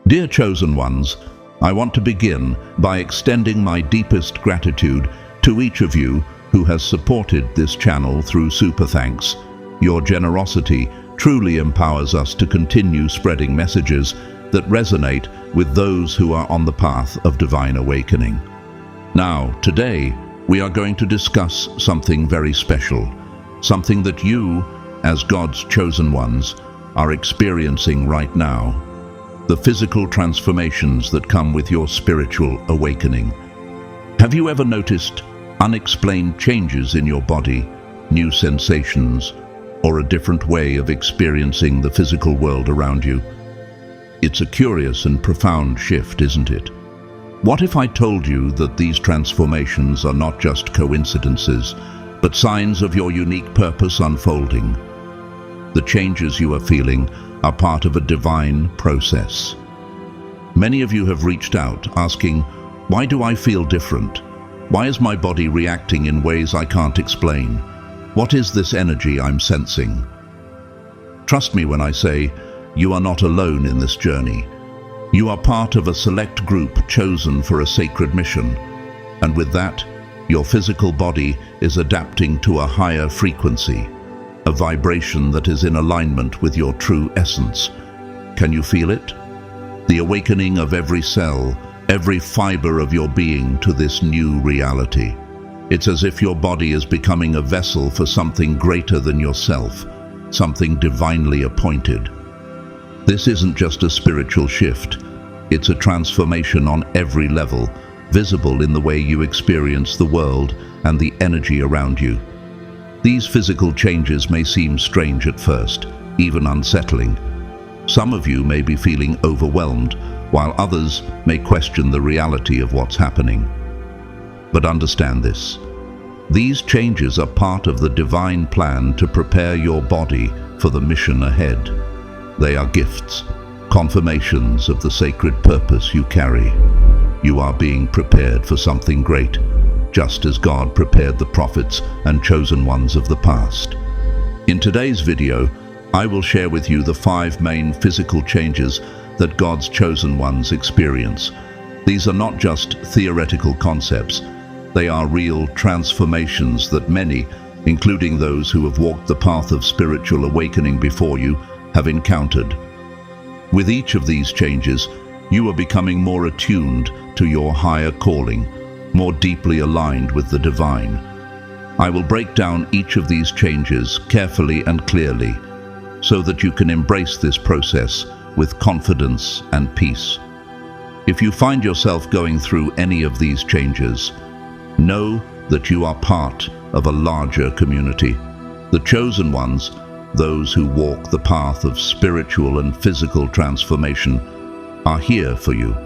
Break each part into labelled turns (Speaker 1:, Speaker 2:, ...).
Speaker 1: Dear chosen ones, I want to begin by extending my deepest gratitude to each of you who has supported this channel through Super Thanks. Your generosity truly empowers us to continue spreading messages that resonate with those who are on the path of divine awakening. Now, today, we are going to discuss something very special, something that you, as God's chosen ones, are experiencing right now. The physical transformations that come with your spiritual awakening. Have you ever noticed unexplained changes in your body, new sensations, or a different way of experiencing the physical world around you? It's a curious and profound shift, isn't it? What if I told you that these transformations are not just coincidences, but signs of your unique purpose unfolding? The changes you are feeling are part of a divine process. Many of you have reached out asking, why do I feel different? Why is my body reacting in ways I can't explain? What is this energy I'm sensing? Trust me when I say, you are not alone in this journey. You are part of a select group chosen for a sacred mission. And with that, your physical body is adapting to a higher frequency, a vibration that is in alignment with your true essence. Can you feel it? The awakening of every cell, every fiber of your being to this new reality. It's as if your body is becoming a vessel for something greater than yourself, something divinely appointed. This isn't just a spiritual shift. It's a transformation on every level, visible in the way you experience the world and the energy around you. These physical changes may seem strange at first, even unsettling. Some of you may be feeling overwhelmed, while others may question the reality of what's happening. But understand this. These changes are part of the divine plan to prepare your body for the mission ahead. They are gifts, confirmations of the sacred purpose you carry. You are being prepared for something great, just as God prepared the prophets and chosen ones of the past. In today's video, I will share with you the 5 main physical changes that God's chosen ones experience. These are not just theoretical concepts. They are real transformations that many, including those who have walked the path of spiritual awakening before you, have encountered. With each of these changes, you are becoming more attuned to your higher calling, more deeply aligned with the divine. I will break down each of these changes carefully and clearly, so that you can embrace this process with confidence and peace. If you find yourself going through any of these changes, know that you are part of a larger community. The chosen ones, those who walk the path of spiritual and physical transformation, are here for you.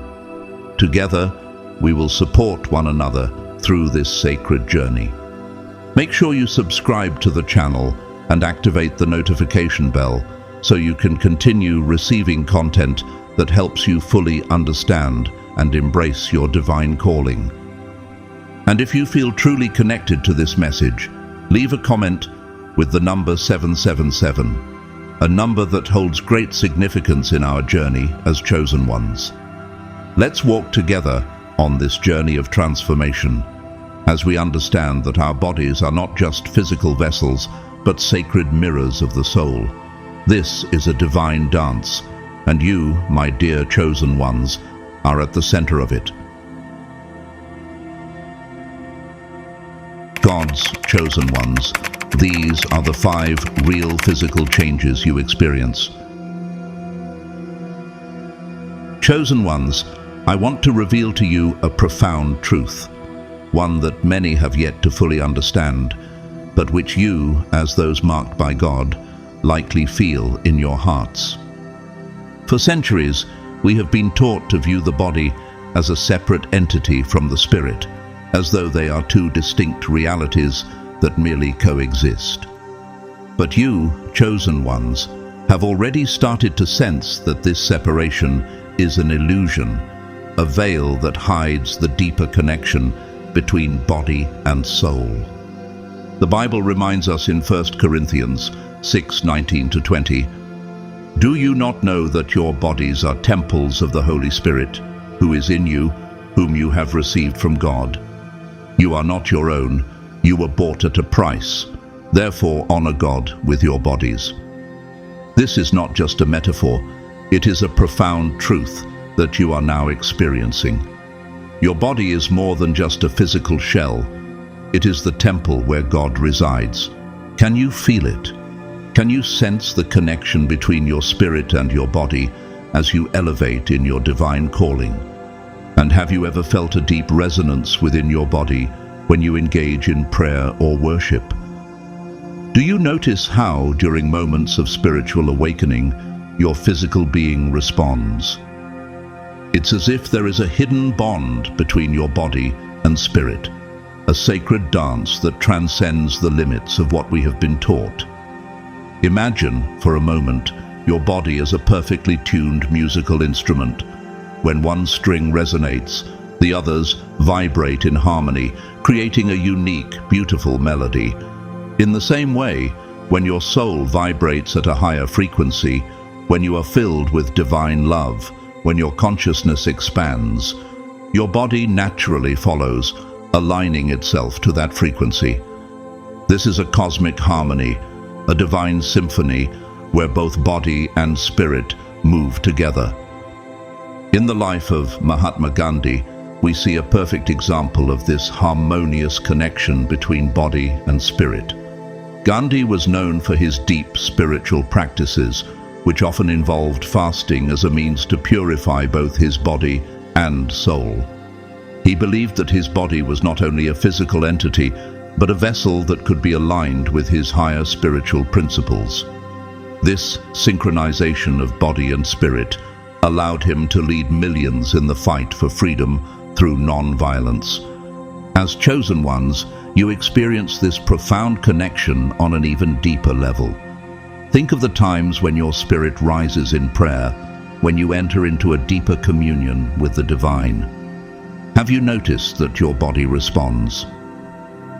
Speaker 1: Together, we will support one another through this sacred journey. Make sure you subscribe to the channel and activate the notification bell so you can continue receiving content that helps you fully understand and embrace your divine calling. And if you feel truly connected to this message, leave a comment with the number 777, a number that holds great significance in our journey as chosen ones. Let's walk together on this journey of transformation, as we understand that our bodies are not just physical vessels, but sacred mirrors of the soul. This is a divine dance, and you, my dear chosen ones, are at the center of it. God's chosen ones, these are the 5 real physical changes you experience. Chosen ones, I want to reveal to you a profound truth, one that many have yet to fully understand, but which you, as those marked by God, likely feel in your hearts. For centuries, we have been taught to view the body as a separate entity from the spirit, as though they are 2 distinct realities that merely coexist. But you, chosen ones, have already started to sense that this separation is an illusion, a veil that hides the deeper connection between body and soul. The Bible reminds us in 1 Corinthians 6:19-20, Do you not know that your bodies are temples of the Holy Spirit, who is in you, whom you have received from God? You are not your own, you were bought at a price. Therefore honor God with your bodies. This is not just a metaphor, it is a profound truth that you are now experiencing. Your body is more than just a physical shell. It is the temple where God resides. Can you feel it? Can you sense the connection between your spirit and your body as you elevate in your divine calling? And have you ever felt a deep resonance within your body when you engage in prayer or worship? Do you notice how, during moments of spiritual awakening, your physical being responds? It's as if there is a hidden bond between your body and spirit, a sacred dance that transcends the limits of what we have been taught. Imagine, for a moment, your body as a perfectly tuned musical instrument. When one string resonates, the others vibrate in harmony, creating a unique, beautiful melody. In the same way, when your soul vibrates at a higher frequency, when you are filled with divine love, when your consciousness expands, your body naturally follows, aligning itself to that frequency. This is a cosmic harmony, a divine symphony where both body and spirit move together. In the life of Mahatma Gandhi, we see a perfect example of this harmonious connection between body and spirit. Gandhi was known for his deep spiritual practices, which often involved fasting as a means to purify both his body and soul. He believed that his body was not only a physical entity, but a vessel that could be aligned with his higher spiritual principles. This synchronization of body and spirit allowed him to lead millions in the fight for freedom through non-violence. As chosen ones, you experience this profound connection on an even deeper level. Think of the times when your spirit rises in prayer, when you enter into a deeper communion with the divine. Have you noticed that your body responds?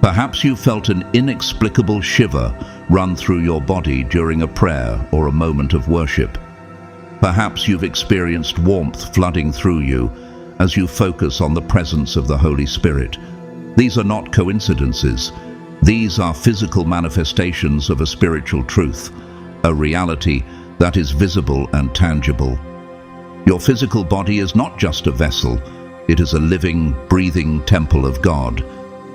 Speaker 1: Perhaps you felt an inexplicable shiver run through your body during a prayer or a moment of worship. Perhaps you've experienced warmth flooding through you as you focus on the presence of the Holy Spirit. These are not coincidences. These are physical manifestations of a spiritual truth, a reality that is visible and tangible. Your physical body is not just a vessel, it is a living, breathing temple of God,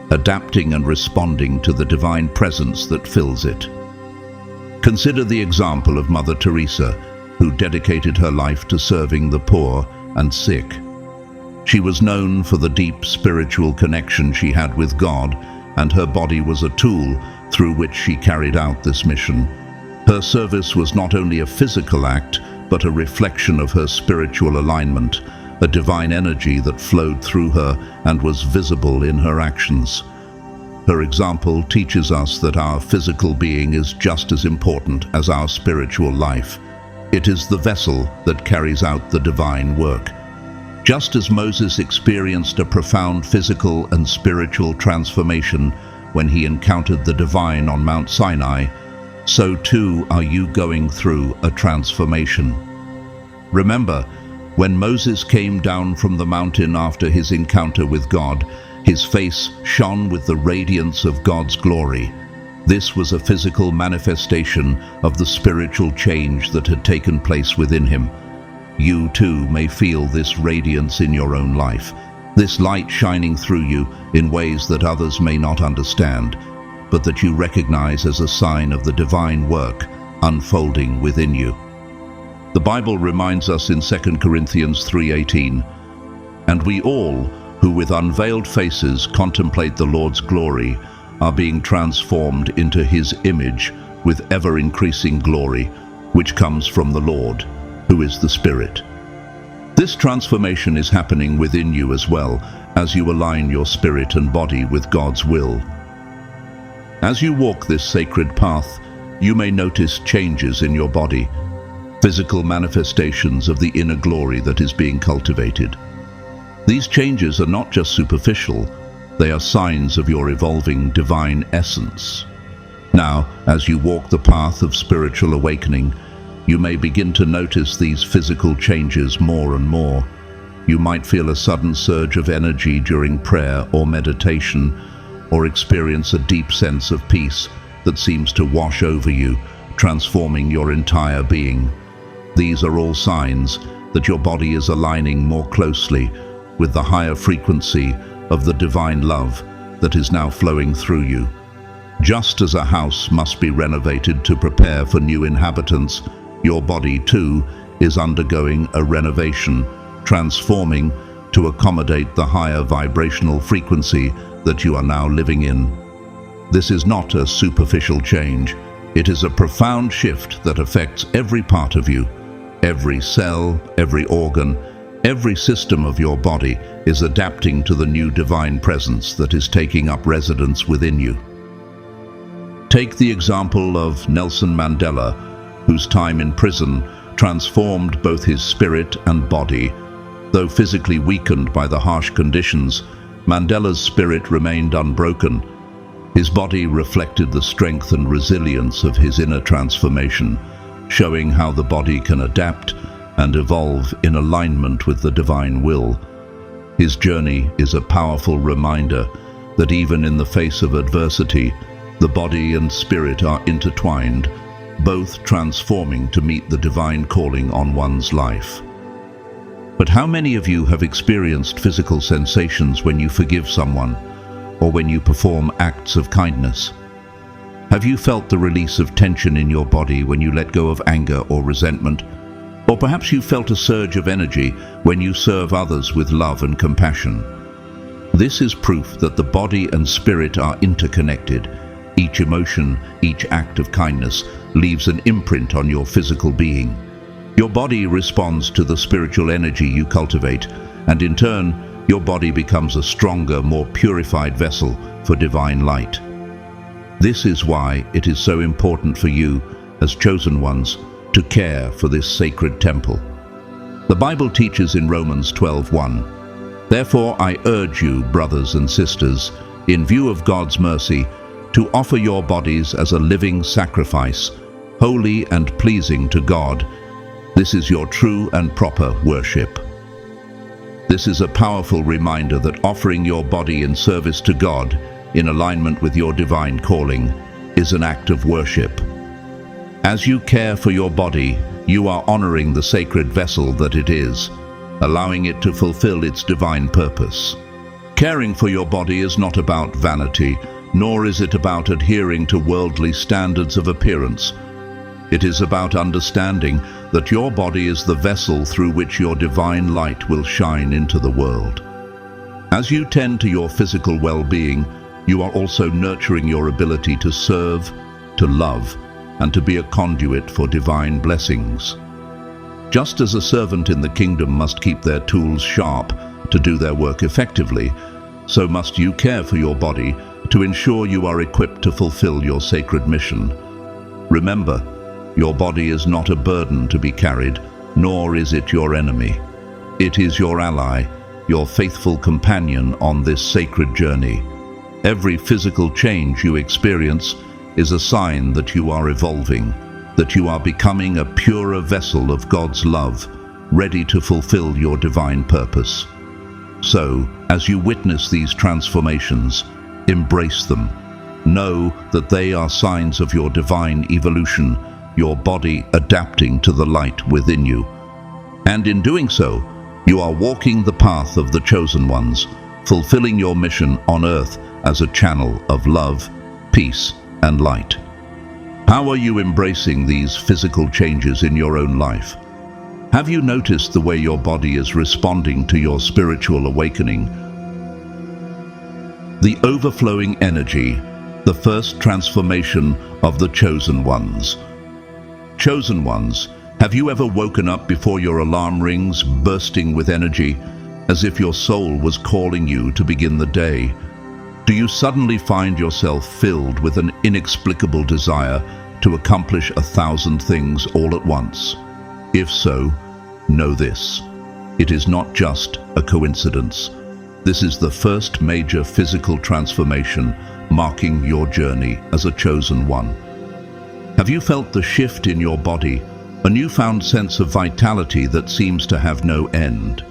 Speaker 1: adapting and responding to the divine presence that fills it. Consider the example of Mother Teresa, who dedicated her life to serving the poor and sick. She was known for the deep spiritual connection she had with God, and her body was a tool through which she carried out this mission. Her service was not only a physical act, but a reflection of her spiritual alignment, a divine energy that flowed through her and was visible in her actions. Her example teaches us that our physical being is just as important as our spiritual life. It is the vessel that carries out the divine work. Just as Moses experienced a profound physical and spiritual transformation when he encountered the divine on Mount Sinai, so too are you going through a transformation. Remember, when Moses came down from the mountain after his encounter with God, his face shone with the radiance of God's glory. This was a physical manifestation of the spiritual change that had taken place within him. You too may feel this radiance in your own life, this light shining through you in ways that others may not understand, but that you recognize as a sign of the divine work unfolding within you. The Bible reminds us in 2 Corinthians 3:18, "And we all, who with unveiled faces contemplate the Lord's glory, are being transformed into his image with ever-increasing glory, which comes from the Lord, who is the Spirit." This transformation is happening within you as well, as you align your spirit and body with God's will. As you walk this sacred path, you may notice changes in your body, physical manifestations of the inner glory that is being cultivated. These changes are not just superficial, they are signs of your evolving divine essence. Now, as you walk the path of spiritual awakening, you may begin to notice these physical changes more and more. You might feel a sudden surge of energy during prayer or meditation, or experience a deep sense of peace that seems to wash over you, transforming your entire being. These are all signs that your body is aligning more closely with the higher frequency of the divine love that is now flowing through you. Just as a house must be renovated to prepare for new inhabitants, your body too is undergoing a renovation, transforming to accommodate the higher vibrational frequency that you are now living in. This is not a superficial change. It is a profound shift that affects every part of you. Every cell, every organ, every system of your body is adapting to the new divine presence that is taking up residence within you. Take the example of Nelson Mandela, whose time in prison transformed both his spirit and body. Though physically weakened by the harsh conditions, Mandela's spirit remained unbroken. His body reflected the strength and resilience of his inner transformation, showing how the body can adapt and evolve in alignment with the divine will. His journey is a powerful reminder that even in the face of adversity, the body and spirit are intertwined, both transforming to meet the divine calling on one's life. But how many of you have experienced physical sensations when you forgive someone, or when you perform acts of kindness? Have you felt the release of tension in your body when you let go of anger or resentment? Or perhaps you felt a surge of energy when you serve others with love and compassion. This is proof that the body and spirit are interconnected. Each emotion, each act of kindness leaves an imprint on your physical being. Your body responds to the spiritual energy you cultivate, and in turn, your body becomes a stronger, more purified vessel for divine light. This is why it is so important for you, as chosen ones, to care for this sacred temple. The Bible teaches in Romans 12:1, "Therefore I urge you, brothers and sisters, in view of God's mercy, to offer your bodies as a living sacrifice, holy and pleasing to God. This is your true and proper worship." This is a powerful reminder that offering your body in service to God, in alignment with your divine calling, is an act of worship. As you care for your body, you are honoring the sacred vessel that it is, allowing it to fulfill its divine purpose. Caring for your body is not about vanity, nor is it about adhering to worldly standards of appearance. It is about understanding that your body is the vessel through which your divine light will shine into the world. As you tend to your physical well-being, you are also nurturing your ability to serve, to love, and to be a conduit for divine blessings. Just as a servant in the kingdom must keep their tools sharp to do their work effectively, so must you care for your body to ensure you are equipped to fulfill your sacred mission. Remember, your body is not a burden to be carried, nor is it your enemy. It is your ally, your faithful companion on this sacred journey. Every physical change you experience is a sign that you are evolving, that you are becoming a purer vessel of God's love, ready to fulfill your divine purpose. So, as you witness these transformations, embrace them. Know that they are signs of your divine evolution, your body adapting to the light within you. And in doing so, you are walking the path of the chosen ones, fulfilling your mission on earth as a channel of love, peace, and light. How are you embracing these physical changes in your own life? Have you noticed the way your body is responding to your spiritual awakening? The overflowing energy, the first transformation of the chosen ones. Chosen ones, have you ever woken up before your alarm rings, bursting with energy, as if your soul was calling you to begin the day? Do you suddenly find yourself filled with an inexplicable desire to accomplish 1,000 things all at once? If so, know this: it is not just a coincidence. This is the first major physical transformation marking your journey as a chosen one. Have you felt the shift in your body, a newfound sense of vitality that seems to have no end.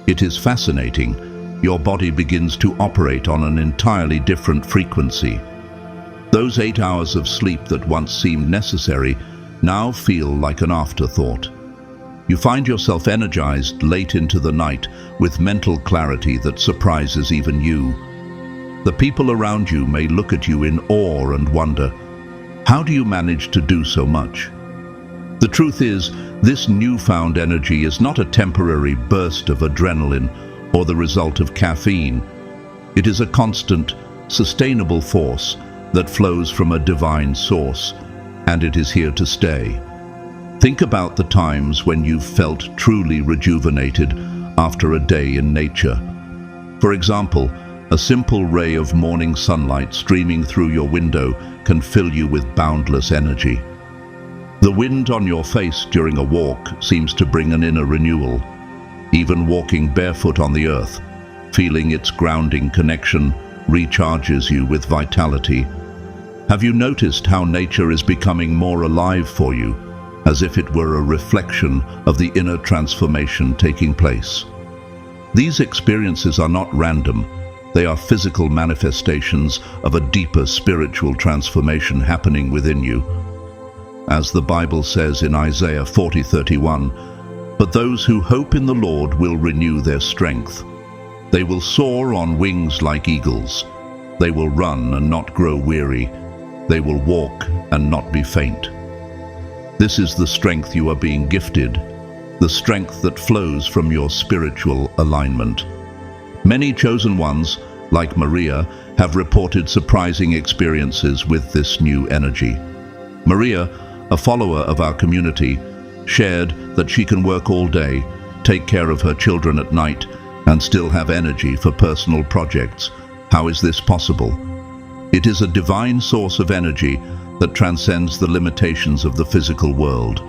Speaker 1: It is fascinating. Your body begins to operate on an entirely different frequency. Those 8 hours of sleep that once seemed necessary now feel like an afterthought. You find yourself energized late into the night with mental clarity that surprises even you. The people around you may look at you in awe and wonder, how do you manage to do so much? The truth is, this newfound energy is not a temporary burst of adrenaline or the result of caffeine. It is a constant, sustainable force that flows from a divine source, and it is here to stay. Think about the times when you've felt truly rejuvenated after a day in nature. For example, a simple ray of morning sunlight streaming through your window can fill you with boundless energy. The wind on your face during a walk seems to bring an inner renewal. Even walking barefoot on the earth, feeling its grounding connection, recharges you with vitality. Have you noticed how nature is becoming more alive for you, as if it were a reflection of the inner transformation taking place? These experiences are not random. They are physical manifestations of a deeper spiritual transformation happening within you. As the Bible says in Isaiah 40:31, "But those who hope in the Lord will renew their strength. They will soar on wings like eagles. They will run and not grow weary. They will walk and not be faint." This is the strength you are being gifted, the strength that flows from your spiritual alignment. Many chosen ones, like Maria, have reported surprising experiences with this new energy. Maria, a follower of our community, shared that she can work all day, take care of her children at night, and still have energy for personal projects. How is this possible? It is a divine source of energy that transcends the limitations of the physical world.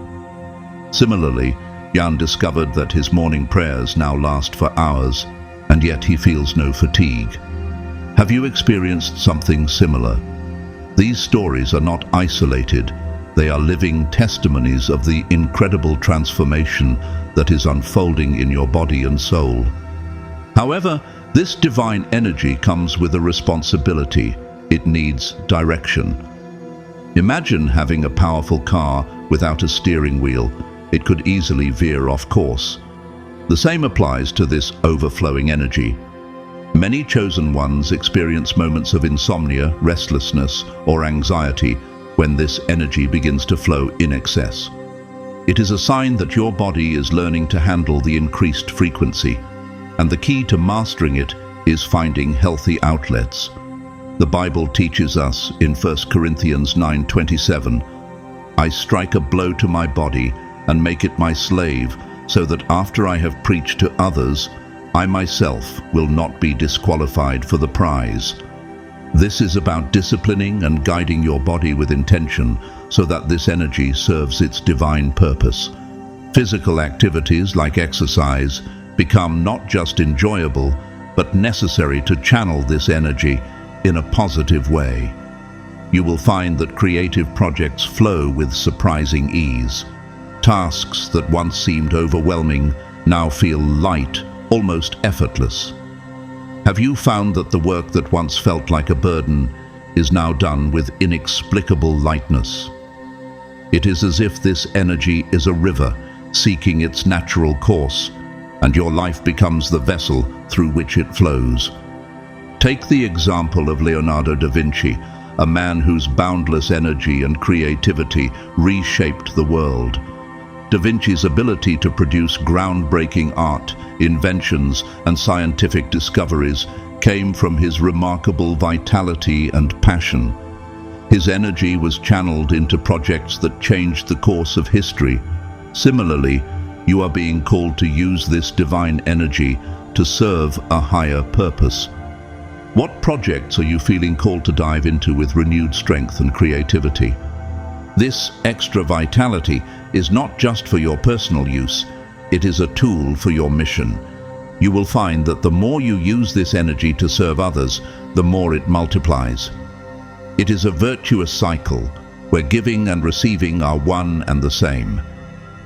Speaker 1: Similarly, Jan discovered that his morning prayers now last for hours, and yet he feels no fatigue. Have you experienced something similar? These stories are not isolated. They are living testimonies of the incredible transformation that is unfolding in your body and soul. However, this divine energy comes with a responsibility. It needs direction. Imagine having a powerful car without a steering wheel. It could easily veer off course. The same applies to this overflowing energy. Many chosen ones experience moments of insomnia, restlessness, or anxiety when this energy begins to flow in excess. It is a sign that your body is learning to handle the increased frequency, and the key to mastering it is finding healthy outlets. The Bible teaches us in 1 Corinthians 9:27, "I strike a blow to my body and make it my slave, so that after I have preached to others, I myself will not be disqualified for the prize." This is about disciplining and guiding your body with intention so that this energy serves its divine purpose. Physical activities like exercise become not just enjoyable, but necessary to channel this energy in a positive way. You will find that creative projects flow with surprising ease. Tasks that once seemed overwhelming now feel light, almost effortless. Have you found that the work that once felt like a burden is now done with inexplicable lightness? It is as if this energy is a river seeking its natural course, and your life becomes the vessel through which it flows. Take the example of Leonardo da Vinci, a man whose boundless energy and creativity reshaped the world. Da Vinci's ability to produce groundbreaking art, inventions, and scientific discoveries came from his remarkable vitality and passion. His energy was channeled into projects that changed the course of history. Similarly, you are being called to use this divine energy to serve a higher purpose. What projects are you feeling called to dive into with renewed strength and creativity? This extra vitality is not just for your personal use, it is a tool for your mission. You will find that the more you use this energy to serve others, the more it multiplies. It is a virtuous cycle where giving and receiving are one and the same.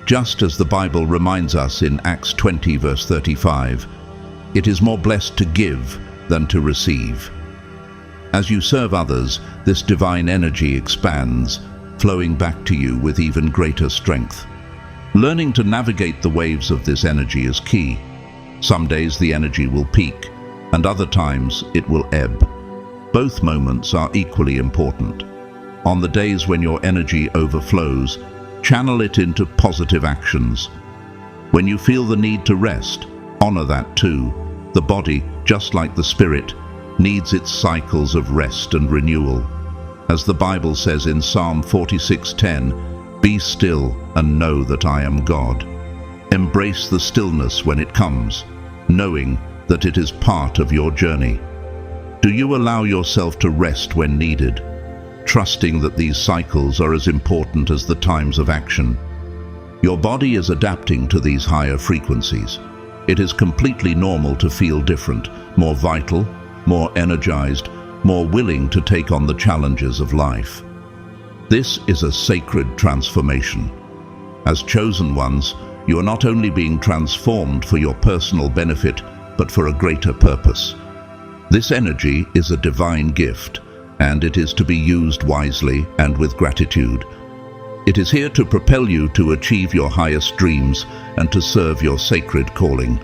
Speaker 1: Just as the Bible reminds us in Acts 20 verse 35, it is more blessed to give than to receive. As you serve others, this divine energy expands, flowing back to you with even greater strength. Learning to navigate the waves of this energy is key. Some days the energy will peak, and other times it will ebb. Both moments are equally important. On the days when your energy overflows, channel it into positive actions. When you feel the need to rest, honor that too. The body, just like the spirit, needs its cycles of rest and renewal. As the Bible says in Psalm 46:10, "Be still and know that I am God." Embrace the stillness when it comes, knowing that it is part of your journey. Do you allow yourself to rest when needed, trusting that these cycles are as important as the times of action? Your body is adapting to these higher frequencies. It is completely normal to feel different, more vital, more energized, more willing to take on the challenges of life. This is a sacred transformation. As chosen ones, you are not only being transformed for your personal benefit, but for a greater purpose. This energy is a divine gift, and it is to be used wisely and with gratitude. It is here to propel you to achieve your highest dreams and to serve your sacred calling.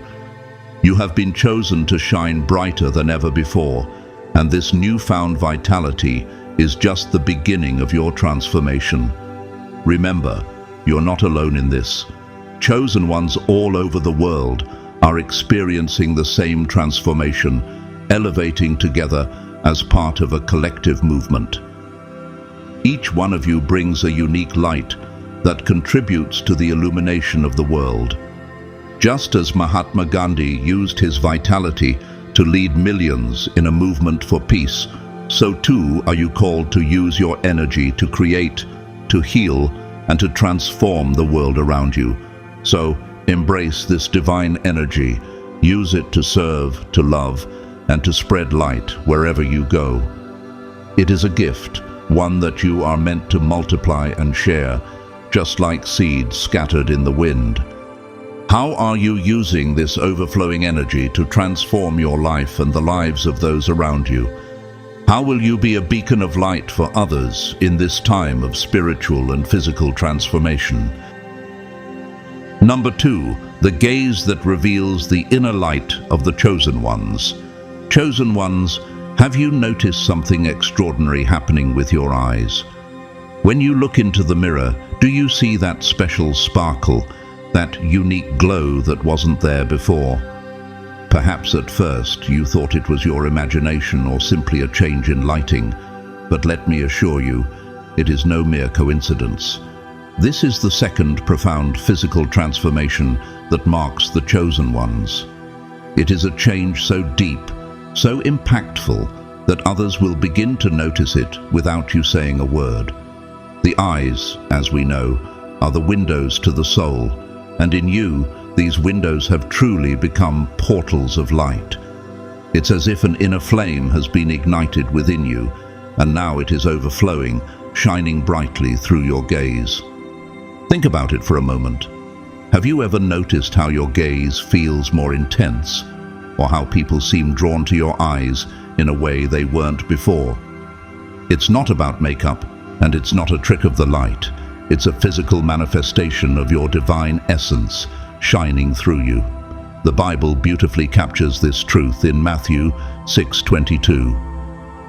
Speaker 1: You have been chosen to shine brighter than ever before, and this newfound vitality is just the beginning of your transformation. Remember, you're not alone in this. Chosen ones all over the world are experiencing the same transformation, elevating together as part of a collective movement. Each one of you brings a unique light that contributes to the illumination of the world. Just as Mahatma Gandhi used his vitality to lead millions in a movement for peace, so too are you called to use your energy to create, to heal, and to transform the world around you. So, embrace this divine energy, use it to serve, to love, and to spread light wherever you go. It is a gift, one that you are meant to multiply and share, just like seeds scattered in the wind. How are you using this overflowing energy to transform your life and the lives of those around you? How will you be a beacon of light for others in this time of spiritual and physical transformation? Number 2, the gaze that reveals the inner light of the chosen ones. Chosen ones, have you noticed something extraordinary happening with your eyes? When you look into the mirror, do you see that special sparkle, that unique glow that wasn't there before? Perhaps at first you thought it was your imagination or simply a change in lighting, but let me assure you, it is no mere coincidence. This is the second profound physical transformation that marks the chosen ones. It is a change so deep, so impactful, that others will begin to notice it without you saying a word. The eyes, as we know, are the windows to the soul, and in you, these windows have truly become portals of light. It's as if an inner flame has been ignited within you, and now it is overflowing, shining brightly through your gaze. Think about it for a moment. Have you ever noticed how your gaze feels more intense, or how people seem drawn to your eyes in a way they weren't before? It's not about makeup, and it's not a trick of the light. It's a physical manifestation of your divine essence shining through you. The Bible beautifully captures this truth in Matthew 6:22.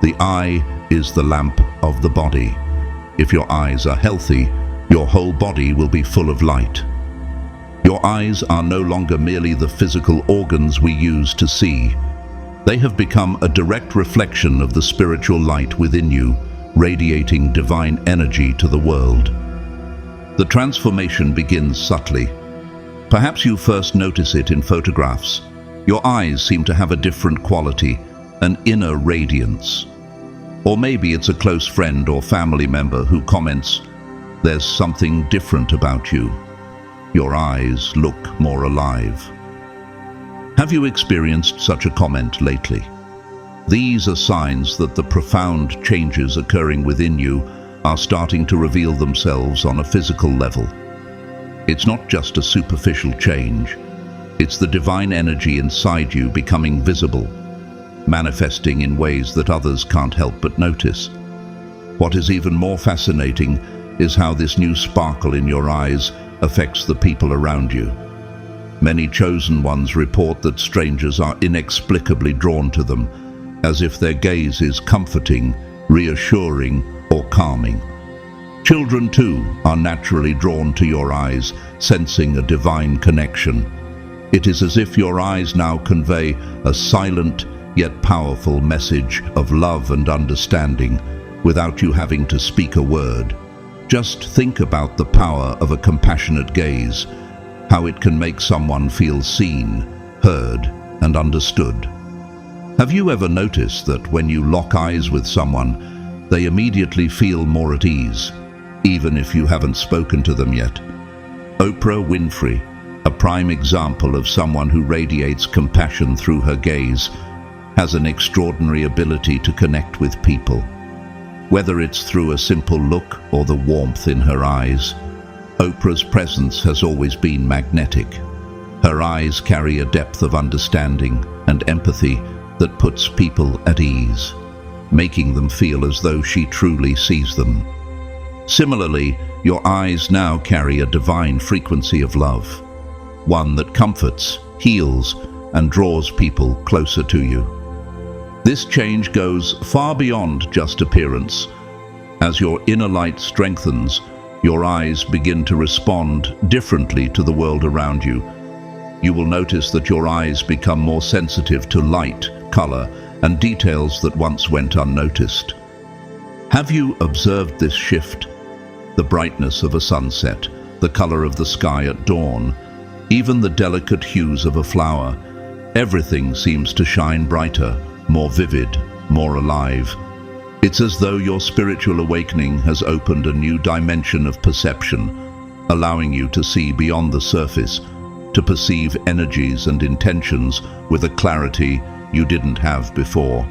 Speaker 1: The eye is the lamp of the body. If your eyes are healthy, your whole body will be full of light. Your eyes are no longer merely the physical organs we use to see. They have become a direct reflection of the spiritual light within you, radiating divine energy to the world. The transformation begins subtly. Perhaps you first notice it in photographs. Your eyes seem to have a different quality, an inner radiance. Or maybe it's a close friend or family member who comments, "There's something different about you. Your eyes look more alive." Have you experienced such a comment lately? These are signs that the profound changes occurring within you are starting to reveal themselves on a physical level. It's not just a superficial change. It's the divine energy inside you becoming visible, manifesting in ways that others can't help but notice. What is even more fascinating is how this new sparkle in your eyes affects the people around you. Many chosen ones report that strangers are inexplicably drawn to them, as if their gaze is comforting, reassuring, or calming. Children, too, are naturally drawn to your eyes, sensing a divine connection. It is as if your eyes now convey a silent yet powerful message of love and understanding without you having to speak a word. Just think about the power of a compassionate gaze, how it can make someone feel seen, heard, and understood. Have you ever noticed that when you lock eyes with someone, they immediately feel more at ease, even if you haven't spoken to them yet? Oprah Winfrey, a prime example of someone who radiates compassion through her gaze, has an extraordinary ability to connect with people. Whether it's through a simple look or the warmth in her eyes, Oprah's presence has always been magnetic. Her eyes carry a depth of understanding and empathy that puts people at ease, making them feel as though she truly sees them. Similarly, your eyes now carry a divine frequency of love, one that comforts, heals, and draws people closer to you. This change goes far beyond just appearance. As your inner light strengthens, your eyes begin to respond differently to the world around you. You will notice that your eyes become more sensitive to light, color, and details that once went unnoticed. Have you observed this shift? The brightness of a sunset, the color of the sky at dawn, even the delicate hues of a flower. Everything seems to shine brighter, more vivid, more alive. It's as though your spiritual awakening has opened a new dimension of perception, allowing you to see beyond the surface, to perceive energies and intentions with a clarity you didn't have before.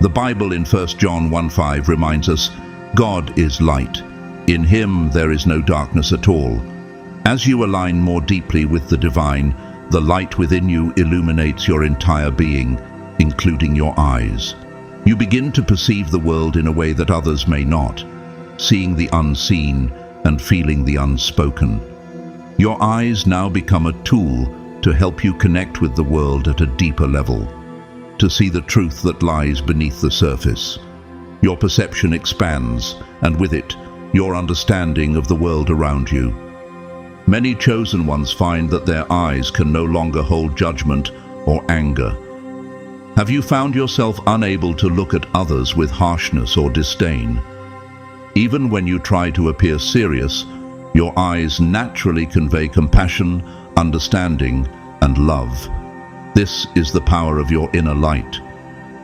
Speaker 1: The Bible in 1 John 1:5 reminds us, God is light. In him there is no darkness at all. As you align more deeply with the divine, the light within you illuminates your entire being, including your eyes. You begin to perceive the world in a way that others may not, seeing the unseen and feeling the unspoken. Your eyes now become a tool to help you connect with the world at a deeper level, to see the truth that lies beneath the surface. Your perception expands, and with it, your understanding of the world around you. Many chosen ones find that their eyes can no longer hold judgment or anger. Have you found yourself unable to look at others with harshness or disdain? Even when you try to appear serious, your eyes naturally convey compassion, understanding, and love. This is the power of your inner light.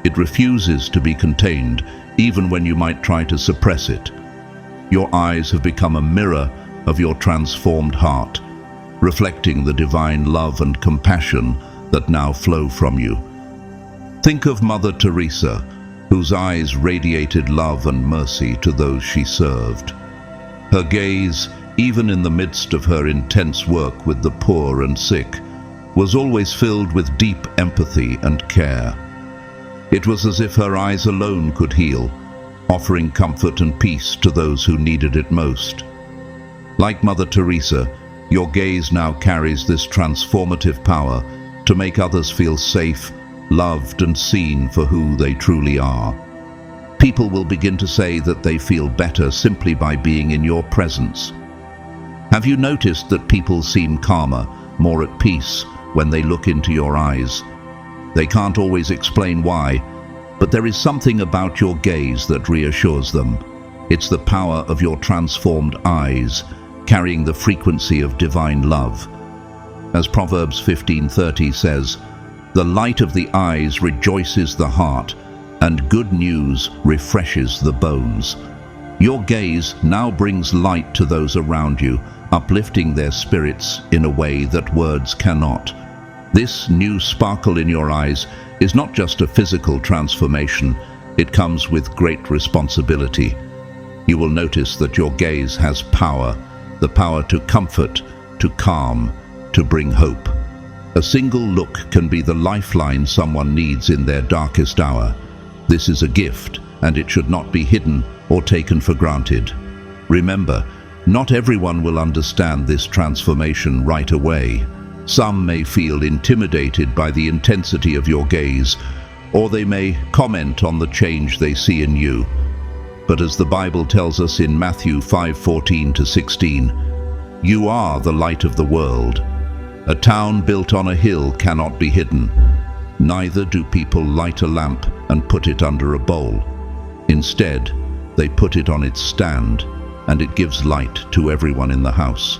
Speaker 1: It refuses to be contained, even when you might try to suppress it. Your eyes have become a mirror of your transformed heart, reflecting the divine love and compassion that now flow from you. Think of Mother Teresa, whose eyes radiated love and mercy to those she served. Her gaze, even in the midst of her intense work with the poor and sick, was always filled with deep empathy and care. It was as if her eyes alone could heal, offering comfort and peace to those who needed it most. Like Mother Teresa, your gaze now carries this transformative power to make others feel safe, loved, and seen for who they truly are. People will begin to say that they feel better simply by being in your presence. Have you noticed that people seem calmer, more at peace, when they look into your eyes? They can't always explain why, but there is something about your gaze that reassures them. It's the power of your transformed eyes, carrying the frequency of divine love. As Proverbs 15:30 says, "The light of the eyes rejoices the heart, and good news refreshes the bones." Your gaze now brings light to those around you, uplifting their spirits in a way that words cannot. This new sparkle in your eyes is not just a physical transformation, it comes with great responsibility. You will notice that your gaze has power, the power to comfort, to calm, to bring hope. A single look can be the lifeline someone needs in their darkest hour. This is a gift, and it should not be hidden or taken for granted. Remember, not everyone will understand this transformation right away. Some may feel intimidated by the intensity of your gaze, or they may comment on the change they see in you. But as the Bible tells us in Matthew 5:14-16, you are the light of the world. A town built on a hill cannot be hidden. Neither do people light a lamp and put it under a bowl. Instead, they put it on its stand, and it gives light to everyone in the house.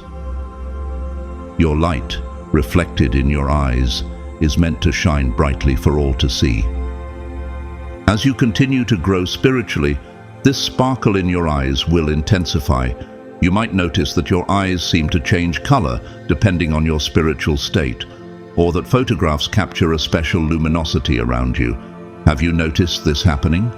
Speaker 1: Your light, reflected in your eyes, is meant to shine brightly for all to see. As you continue to grow spiritually, this sparkle in your eyes will intensify. You might notice that your eyes seem to change color depending on your spiritual state, or that photographs capture a special luminosity around you. Have you noticed this happening?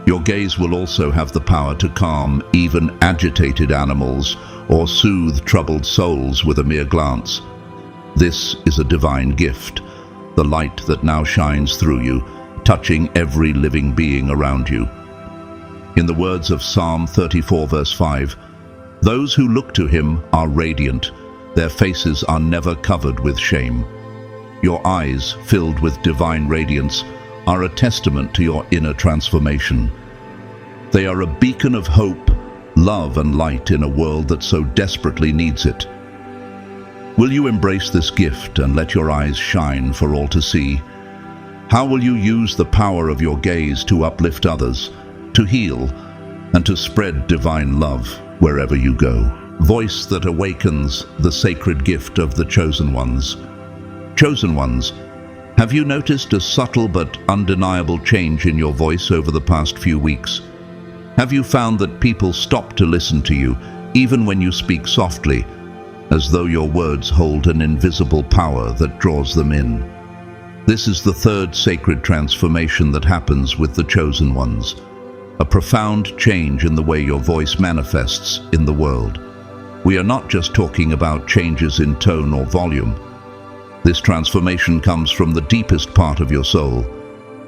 Speaker 1: Your gaze will also have the power to calm even agitated animals or soothe troubled souls with a mere glance. This is a divine gift, the light that now shines through you, touching every living being around you. In the words of Psalm 34 verse 5, those who look to him are radiant, their faces are never covered with shame. Your eyes, filled with divine radiance, are a testament to your inner transformation. They are a beacon of hope, love and light in a world that so desperately needs it. Will you embrace this gift and let your eyes shine for all to see? How will you use the power of your gaze to uplift others, to heal, and to spread divine love wherever you go? Voice that awakens the sacred gift of the chosen ones. Chosen ones, have you noticed a subtle but undeniable change in your voice over the past few weeks? Have you found that people stop to listen to you, even when you speak softly, as though your words hold an invisible power that draws them in? This is the third sacred transformation that happens with the chosen ones, a profound change in the way your voice manifests in the world. We are not just talking about changes in tone or volume. This transformation comes from the deepest part of your soul,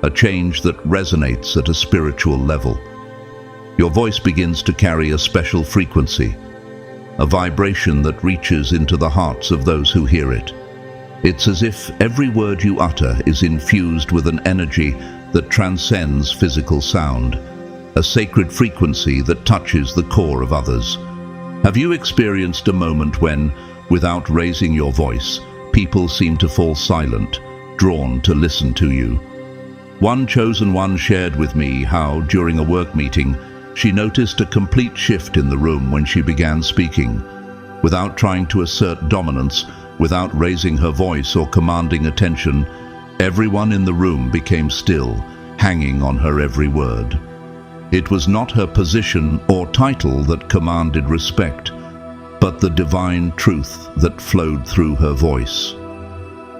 Speaker 1: a change that resonates at a spiritual level. Your voice begins to carry a special frequency, a vibration that reaches into the hearts of those who hear it. It's as if every word you utter is infused with an energy that transcends physical sound, a sacred frequency that touches the core of others. Have you experienced a moment when, without raising your voice, people seem to fall silent, drawn to listen to you? One chosen one shared with me how, during a work meeting, she noticed a complete shift in the room when she began speaking. Without trying to assert dominance, without raising her voice or commanding attention, everyone in the room became still, hanging on her every word. It was not her position or title that commanded respect, but the divine truth that flowed through her voice.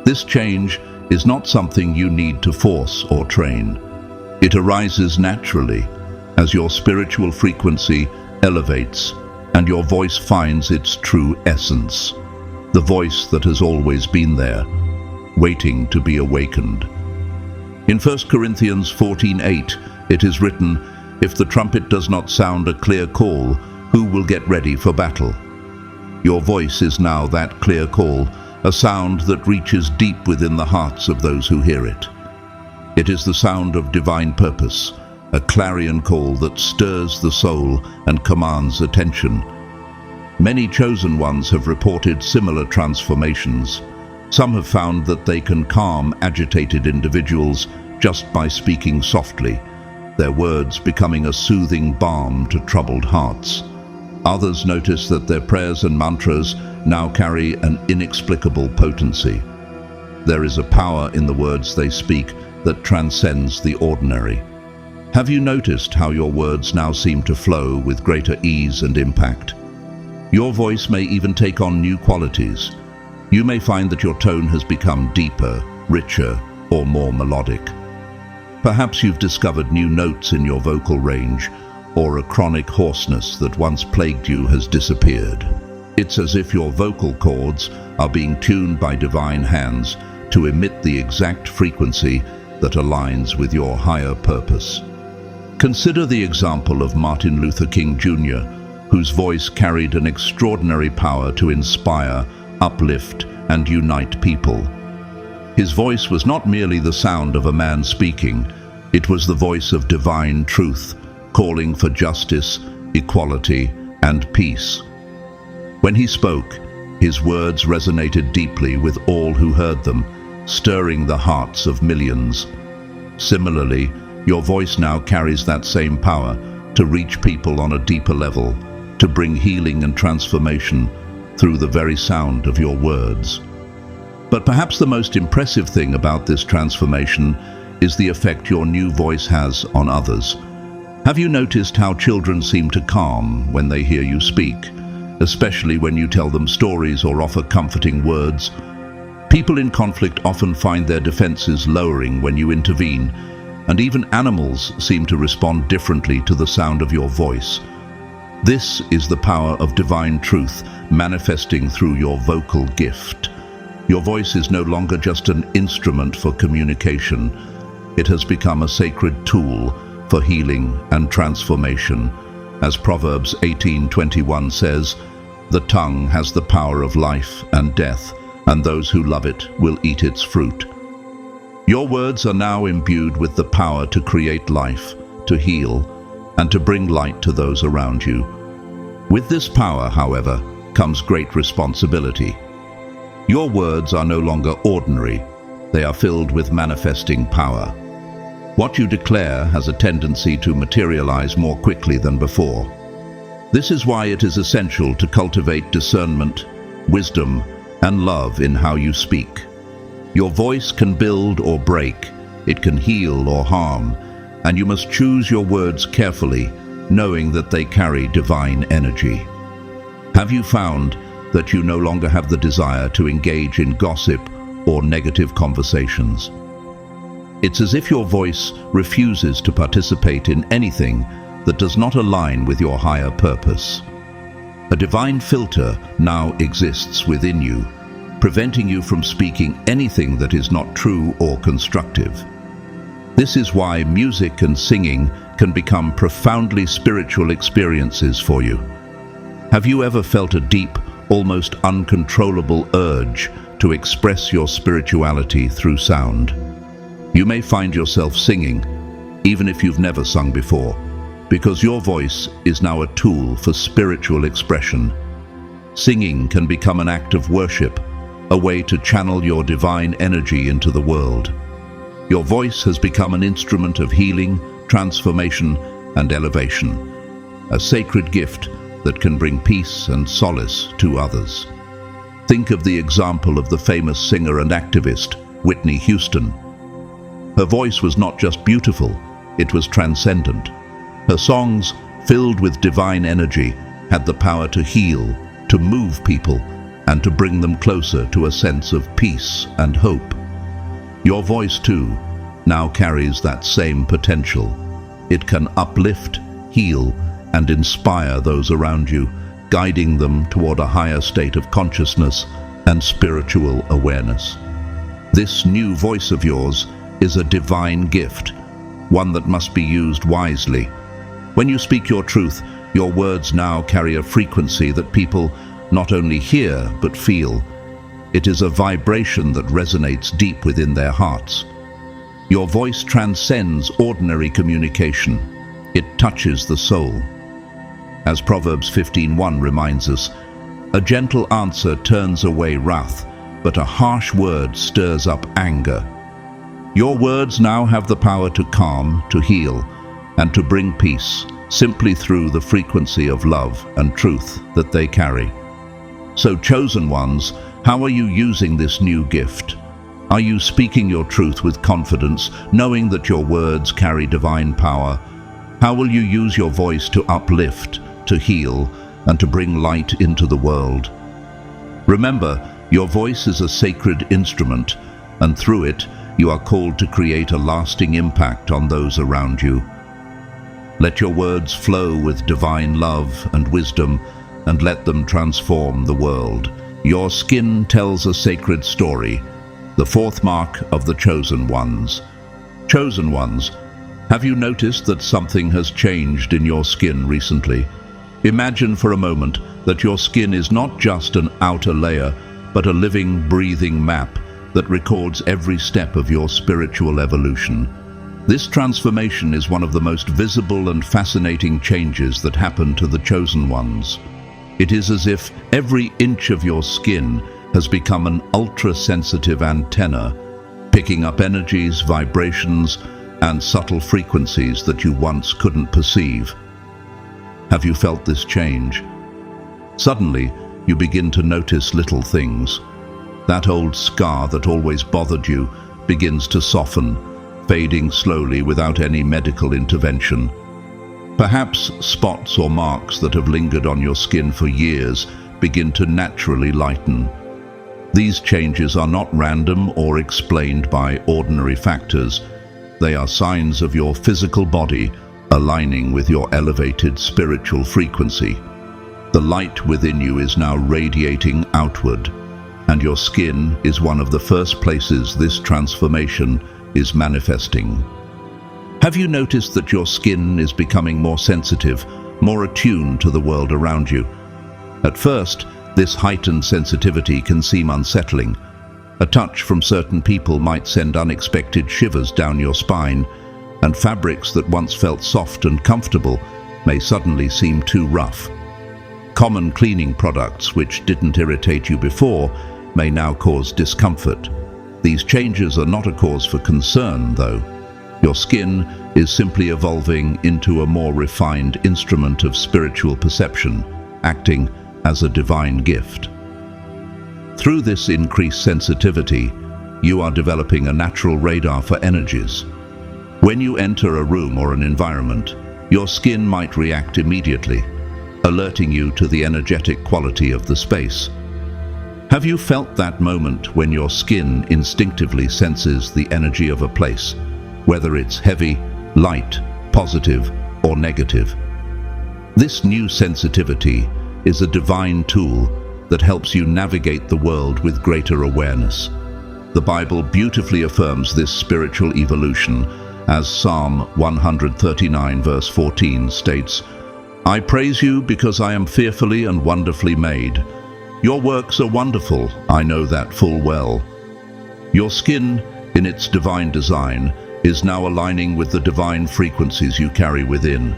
Speaker 1: This change is not something you need to force or train. It arises naturally as your spiritual frequency elevates and your voice finds its true essence, the voice that has always been there, waiting to be awakened. In 1 Corinthians 14:8, it is written, "If the trumpet does not sound a clear call, who will get ready for battle?" Your voice is now that clear call, a sound that reaches deep within the hearts of those who hear it. It is the sound of divine purpose, a clarion call that stirs the soul and commands attention. Many chosen ones have reported similar transformations. Some have found that they can calm agitated individuals just by speaking softly, their words becoming a soothing balm to troubled hearts. Others notice that their prayers and mantras now carry an inexplicable potency. There is a power in the words they speak that transcends the ordinary. Have you noticed how your words now seem to flow with greater ease and impact? Your voice may even take on new qualities. You may find that your tone has become deeper, richer, or more melodic. Perhaps you've discovered new notes in your vocal range, or a chronic hoarseness that once plagued you has disappeared. It's as if your vocal cords are being tuned by divine hands to emit the exact frequency that aligns with your higher purpose. Consider the example of Martin Luther King Jr., whose voice carried an extraordinary power to inspire, uplift, and unite people. His voice was not merely the sound of a man speaking, it was the voice of divine truth, calling for justice, equality, and peace. When he spoke, his words resonated deeply with all who heard them, stirring the hearts of millions. Similarly, your voice now carries that same power to reach people on a deeper level, to bring healing and transformation through the very sound of your words. But perhaps the most impressive thing about this transformation is the effect your new voice has on others. Have you noticed how children seem to calm when they hear you speak, especially when you tell them stories or offer comforting words? People in conflict often find their defenses lowering when you intervene, and even animals seem to respond differently to the sound of your voice. This is the power of divine truth manifesting through your vocal gift. Your voice is no longer just an instrument for communication. It has become a sacred tool for healing and transformation. As Proverbs 18:21 says, "The tongue has the power of life and death, and those who love it will eat its fruit." Your words are now imbued with the power to create life, to heal, and to bring light to those around you. With this power, however, comes great responsibility. Your words are no longer ordinary. They are filled with manifesting power. What you declare has a tendency to materialize more quickly than before. This is why it is essential to cultivate discernment, wisdom, and love in how you speak. Your voice can build or break, it can heal or harm, and you must choose your words carefully, knowing that they carry divine energy. Have you found that you no longer have the desire to engage in gossip or negative conversations? It's as if your voice refuses to participate in anything that does not align with your higher purpose. A divine filter now exists within you, preventing you from speaking anything that is not true or constructive. This is why music and singing can become profoundly spiritual experiences for you. Have you ever felt a deep, almost uncontrollable urge to express your spirituality through sound? You may find yourself singing, even if you've never sung before, because your voice is now a tool for spiritual expression. Singing can become an act of worship, a way to channel your divine energy into the world. Your voice has become an instrument of healing, transformation, and elevation, a sacred gift that can bring peace and solace to others. Think of the example of the famous singer and activist, Whitney Houston. Her voice was not just beautiful, it was transcendent. Her songs, filled with divine energy, had the power to heal, to move people, and to bring them closer to a sense of peace and hope. Your voice, too, now carries that same potential. It can uplift, heal, and inspire those around you, guiding them toward a higher state of consciousness and spiritual awareness. This new voice of yours is a divine gift, one that must be used wisely. When you speak your truth, your words now carry a frequency that people not only hear but feel. It is a vibration that resonates deep within their hearts. Your voice transcends ordinary communication. It touches the soul. As Proverbs 15:1 reminds us, a gentle answer turns away wrath, but a harsh word stirs up anger. Your words now have the power to calm, to heal, and to bring peace, simply through the frequency of love and truth that they carry. So, chosen ones, how are you using this new gift? Are you speaking your truth with confidence, knowing that your words carry divine power? How will you use your voice to uplift, to heal, and to bring light into the world? Remember, your voice is a sacred instrument, and through it, you are called to create a lasting impact on those around you. Let your words flow with divine love and wisdom, and let them transform the world. Your skin tells a sacred story, the fourth mark of the chosen ones. Chosen ones, have you noticed that something has changed in your skin recently? Imagine for a moment that your skin is not just an outer layer, but a living, breathing map that records every step of your spiritual evolution. This transformation is one of the most visible and fascinating changes that happen to the chosen ones. It is as if every inch of your skin has become an ultra-sensitive antenna, picking up energies, vibrations, and subtle frequencies that you once couldn't perceive. Have you felt this change? Suddenly, you begin to notice little things. That old scar that always bothered you begins to soften, fading slowly without any medical intervention. Perhaps spots or marks that have lingered on your skin for years begin to naturally lighten. These changes are not random or explained by ordinary factors. They are signs of your physical body aligning with your elevated spiritual frequency. The light within you is now radiating outward, and your skin is one of the first places this transformation is manifesting. Have you noticed that your skin is becoming more sensitive, more attuned to the world around you? At first, this heightened sensitivity can seem unsettling. A touch from certain people might send unexpected shivers down your spine, and fabrics that once felt soft and comfortable may suddenly seem too rough. Common cleaning products which didn't irritate you before may now cause discomfort. These changes are not a cause for concern, though. Your skin is simply evolving into a more refined instrument of spiritual perception, acting as a divine gift. Through this increased sensitivity, you are developing a natural radar for energies. When you enter a room or an environment, your skin might react immediately, alerting you to the energetic quality of the space. Have you felt that moment when your skin instinctively senses the energy of a place, whether it's heavy, light, positive, or negative? This new sensitivity is a divine tool that helps you navigate the world with greater awareness. The Bible beautifully affirms this spiritual evolution, as Psalm 139 verse 14 states, "I praise you because I am fearfully and wonderfully made. Your works are wonderful, I know that full well." Your skin, in its divine design, is now aligning with the divine frequencies you carry within.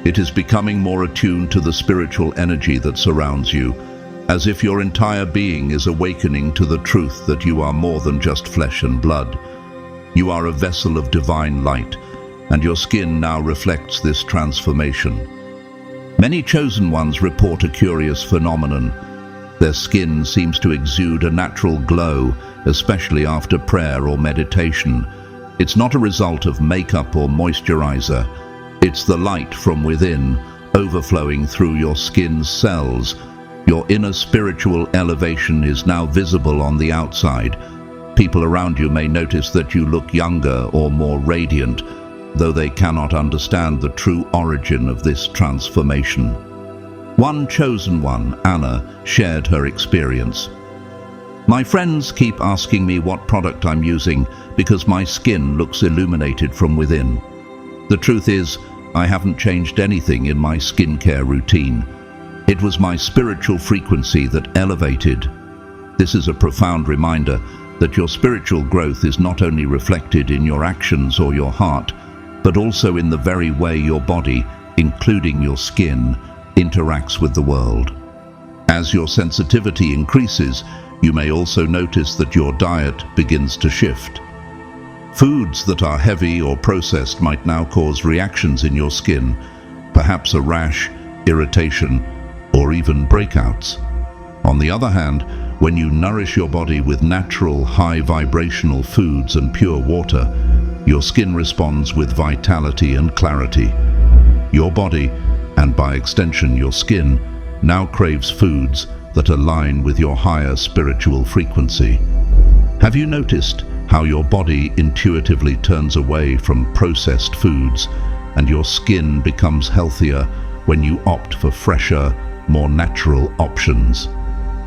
Speaker 1: It is becoming more attuned to the spiritual energy that surrounds you, as if your entire being is awakening to the truth that you are more than just flesh and blood. You are a vessel of divine light, and your skin now reflects this transformation. Many chosen ones report a curious phenomenon. Their skin seems to exude a natural glow, especially after prayer or meditation. It's not a result of makeup or moisturizer. It's the light from within, overflowing through your skin's cells. Your inner spiritual elevation is now visible on the outside. People around you may notice that you look younger or more radiant, though they cannot understand the true origin of this transformation. One chosen one, Anna, shared her experience. "My friends keep asking me what product I'm using because my skin looks illuminated from within. The truth is, I haven't changed anything in my skincare routine. It was my spiritual frequency that elevated." This is a profound reminder that your spiritual growth is not only reflected in your actions or your heart, but also in the very way your body, including your skin, interacts with the world. As your sensitivity increases, you may also notice that your diet begins to shift. Foods that are heavy or processed might now cause reactions in your skin, perhaps a rash, irritation, or even breakouts. On the other hand, when you nourish your body with natural, high-vibrational foods and pure water, your skin responds with vitality and clarity. Your body, and by extension your skin, now craves foods that align with your higher spiritual frequency. Have you noticed how your body intuitively turns away from processed foods and your skin becomes healthier when you opt for fresher, more natural options.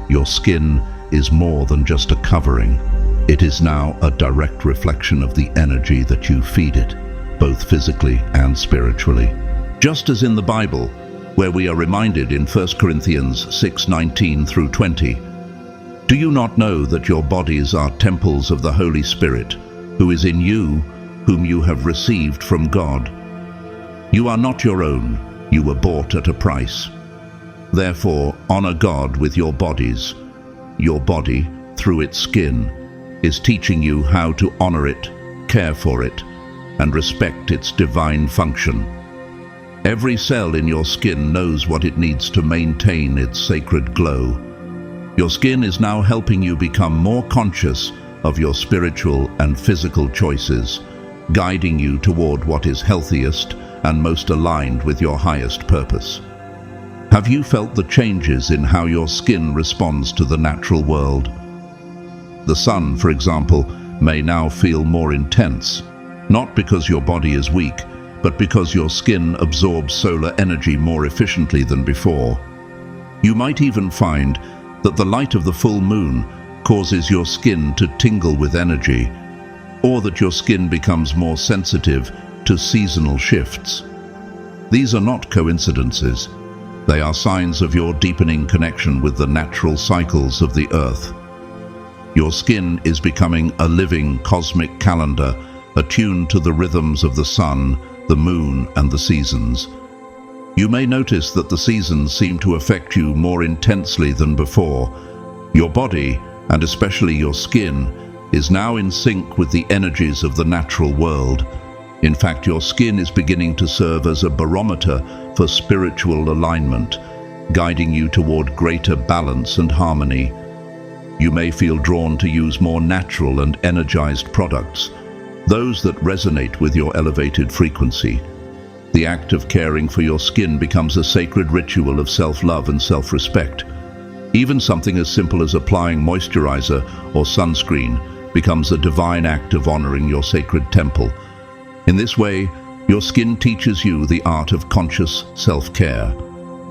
Speaker 1: Your skin is more than just a covering. It is now a direct reflection of the energy that you feed it, both physically and spiritually. Just as in the Bible, where we are reminded in 1 Corinthians 6:19 through 20, "Do you not know that your bodies are temples of the Holy Spirit, who is in you, whom you have received from God? You are not your own, you were bought at a price. Therefore, honor God with your bodies. Your body, through its skin, is teaching you how to honor it, care for it, and respect its divine function. Every cell in your skin knows what it needs to maintain its sacred glow. Your skin is now helping you become more conscious of your spiritual and physical choices, guiding you toward what is healthiest and most aligned with your highest purpose." Have you felt the changes in how your skin responds to the natural world? The sun, for example, may now feel more intense, not because your body is weak, but because your skin absorbs solar energy more efficiently than before. You might even find that the light of the full moon causes your skin to tingle with energy, or that your skin becomes more sensitive to seasonal shifts. These are not coincidences. They are signs of your deepening connection with the natural cycles of the earth. Your skin is becoming a living cosmic calendar, attuned to the rhythms of the sun, the moon, and the seasons. You may notice that the seasons seem to affect you more intensely than before. Your body, and especially your skin, is now in sync with the energies of the natural world. In fact, your skin is beginning to serve as a barometer for spiritual alignment, guiding you toward greater balance and harmony. You may feel drawn to use more natural and energized products, those that resonate with your elevated frequency. The act of caring for your skin becomes a sacred ritual of self-love and self-respect. Even something as simple as applying moisturizer or sunscreen becomes a divine act of honoring your sacred temple. In this way, your skin teaches you the art of conscious self-care.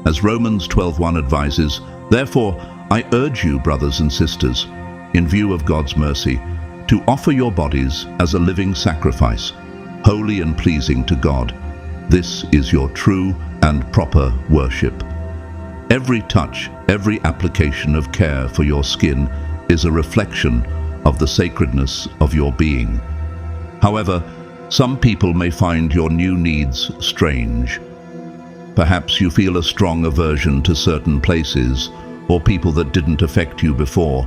Speaker 1: As Romans 12:1 advises, "Therefore, I urge you, brothers and sisters, in view of God's mercy, to offer your bodies as a living sacrifice, holy and pleasing to God. This is your true and proper worship." Every touch, every application of care for your skin is a reflection of the sacredness of your being. However, some people may find your new needs strange. Perhaps you feel a strong aversion to certain places or people that didn't affect you before.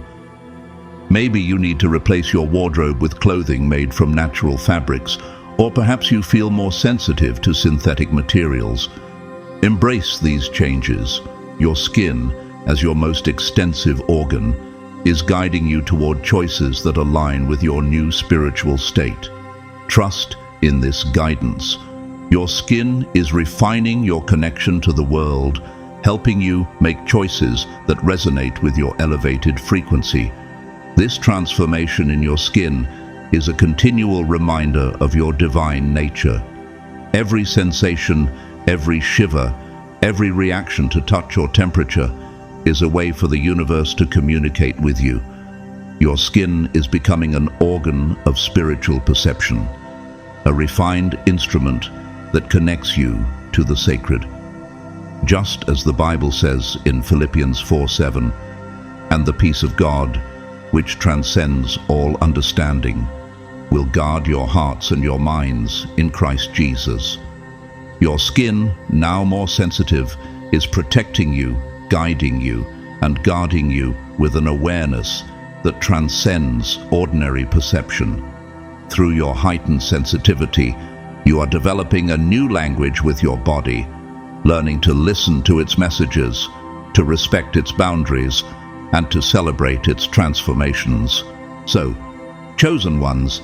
Speaker 1: Maybe you need to replace your wardrobe with clothing made from natural fabrics, or perhaps you feel more sensitive to synthetic materials. Embrace these changes. Your skin, as your most extensive organ, is guiding you toward choices that align with your new spiritual state. Trust in this guidance. Your skin is refining your connection to the world, helping you make choices that resonate with your elevated frequency. This transformation in your skin is a continual reminder of your divine nature. Every sensation, every shiver, every reaction to touch or temperature is a way for the universe to communicate with you. Your skin is becoming an organ of spiritual perception, a refined instrument that connects you to the sacred. Just as the Bible says in Philippians 4:7, "And the peace of God, which transcends all understanding, will guard your hearts and your minds in Christ Jesus." Your skin, now more sensitive, is protecting you, guiding you, and guarding you with an awareness that transcends ordinary perception. Through your heightened sensitivity, you are developing a new language with your body, learning to listen to its messages, to respect its boundaries, and to celebrate its transformations. So, chosen ones,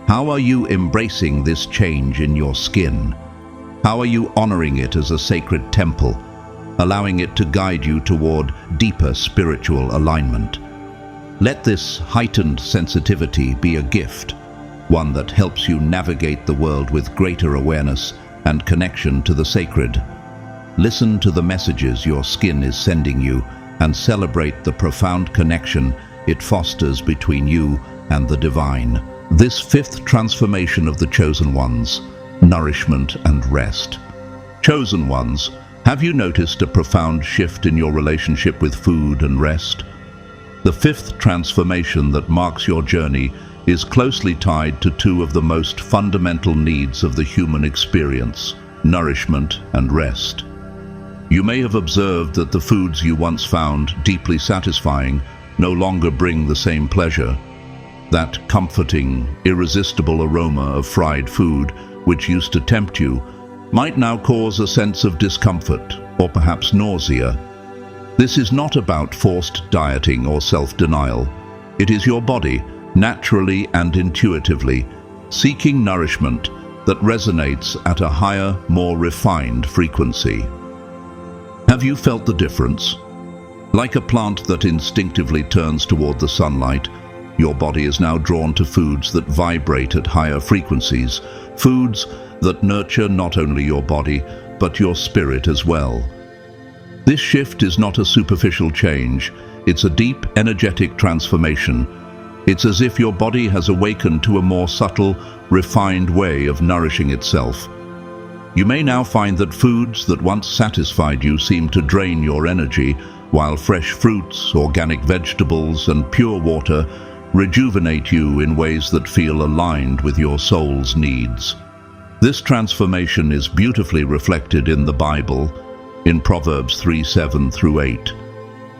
Speaker 1: how are you embracing this change in your skin? How are you honoring it as a sacred temple, allowing it to guide you toward deeper spiritual alignment? Let this heightened sensitivity be a gift, one that helps you navigate the world with greater awareness and connection to the sacred. Listen to the messages your skin is sending you and celebrate the profound connection it fosters between you and the divine. This fifth transformation of the chosen ones, nourishment and rest. Chosen ones, have you noticed a profound shift in your relationship with food and rest? The fifth transformation that marks your journey is closely tied to two of the most fundamental needs of the human experience, nourishment and rest. You may have observed that the foods you once found deeply satisfying no longer bring the same pleasure. That comforting, irresistible aroma of fried food, which used to tempt you, might now cause a sense of discomfort or perhaps nausea. This is not about forced dieting or self-denial. It is your body, naturally and intuitively, seeking nourishment that resonates at a higher, more refined frequency. Have you felt the difference? Like a plant that instinctively turns toward the sunlight, your body is now drawn to foods that vibrate at higher frequencies, foods that nurture not only your body, but your spirit as well. This shift is not a superficial change, it's a deep, energetic transformation. It's as if your body has awakened to a more subtle, refined way of nourishing itself. You may now find that foods that once satisfied you seem to drain your energy, while fresh fruits, organic vegetables, and pure water rejuvenate you in ways that feel aligned with your soul's needs. This transformation is beautifully reflected in the Bible, in Proverbs 3:7-8.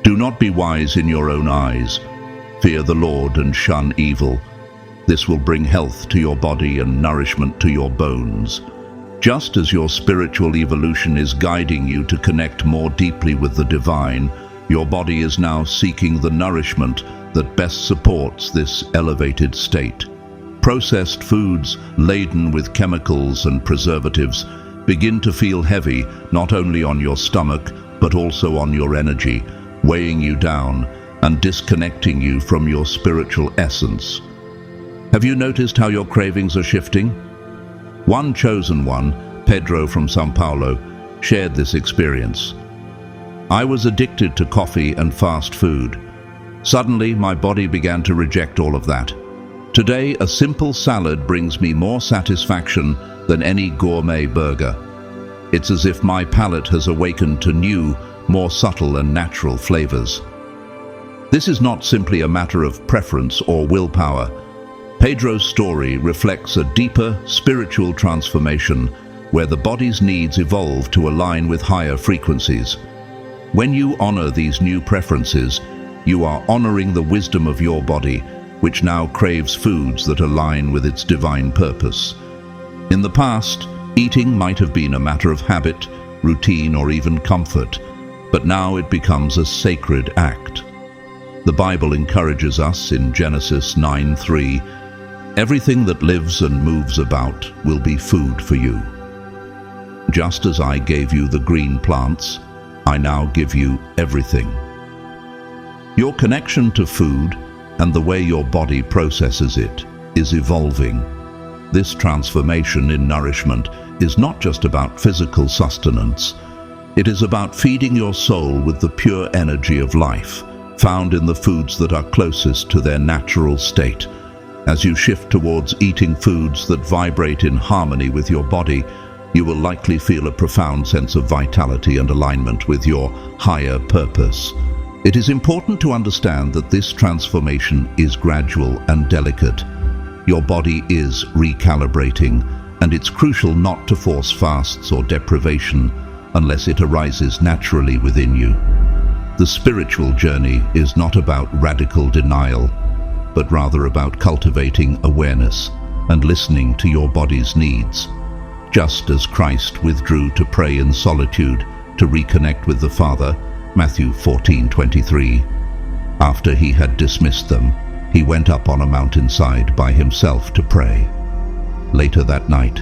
Speaker 1: Do not be wise in your own eyes. Fear the Lord and shun evil. This will bring health to your body and nourishment to your bones. Just as your spiritual evolution is guiding you to connect more deeply with the divine, your body is now seeking the nourishment that best supports this elevated state. Processed foods laden with chemicals and preservatives begin to feel heavy not only on your stomach but also on your energy, weighing you down and disconnecting you from your spiritual essence. Have you noticed how your cravings are shifting? One chosen one, Pedro from São Paulo, shared this experience. I was addicted to coffee and fast food. Suddenly, my body began to reject all of that. Today, a simple salad brings me more satisfaction than any gourmet burger. It's as if my palate has awakened to new, more subtle and natural flavors. This is not simply a matter of preference or willpower. Pedro's story reflects a deeper spiritual transformation where the body's needs evolve to align with higher frequencies. When you honor these new preferences, you are honoring the wisdom of your body, which now craves foods that align with its divine purpose. In the past, eating might have been a matter of habit, routine, or even comfort, but now it becomes a sacred act. The Bible encourages us in Genesis 9:3, "Everything that lives and moves about will be food for you. Just as I gave you the green plants, I now give you everything." Your connection to food and the way your body processes it is evolving. This transformation in nourishment is not just about physical sustenance. It is about feeding your soul with the pure energy of life, found in the foods that are closest to their natural state. As you shift towards eating foods that vibrate in harmony with your body, you will likely feel a profound sense of vitality and alignment with your higher purpose. It is important to understand that this transformation is gradual and delicate. Your body is recalibrating, and it's crucial not to force fasts or deprivation unless it arises naturally within you. The spiritual journey is not about radical denial, but rather about cultivating awareness and listening to your body's needs. Just as Christ withdrew to pray in solitude to reconnect with the Father, Matthew 14:23, after he had dismissed them, he went up on a mountainside by himself to pray. Later that night,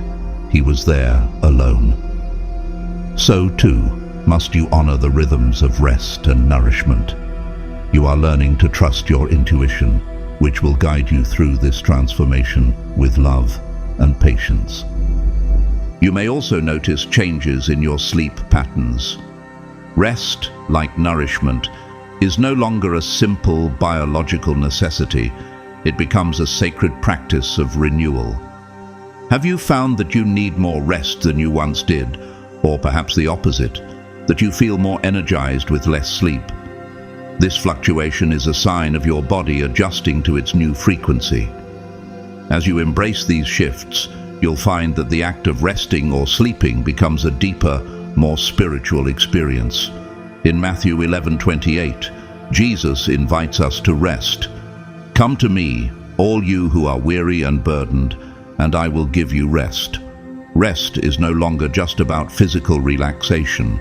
Speaker 1: he was there alone. So too must you honor the rhythms of rest and nourishment. You are learning to trust your intuition, which will guide you through this transformation with love and patience. You may also notice changes in your sleep patterns. Rest, like nourishment, is no longer a simple biological necessity. It becomes a sacred practice of renewal. Have you found that you need more rest than you once did, or perhaps the opposite, that you feel more energized with less sleep? This fluctuation is a sign of your body adjusting to its new frequency. As you embrace these shifts, you'll find that the act of resting or sleeping becomes a deeper, more spiritual experience. In Matthew 11:28, Jesus invites us to rest. "Come to me, all you who are weary and burdened, and I will give you rest." Rest is no longer just about physical relaxation.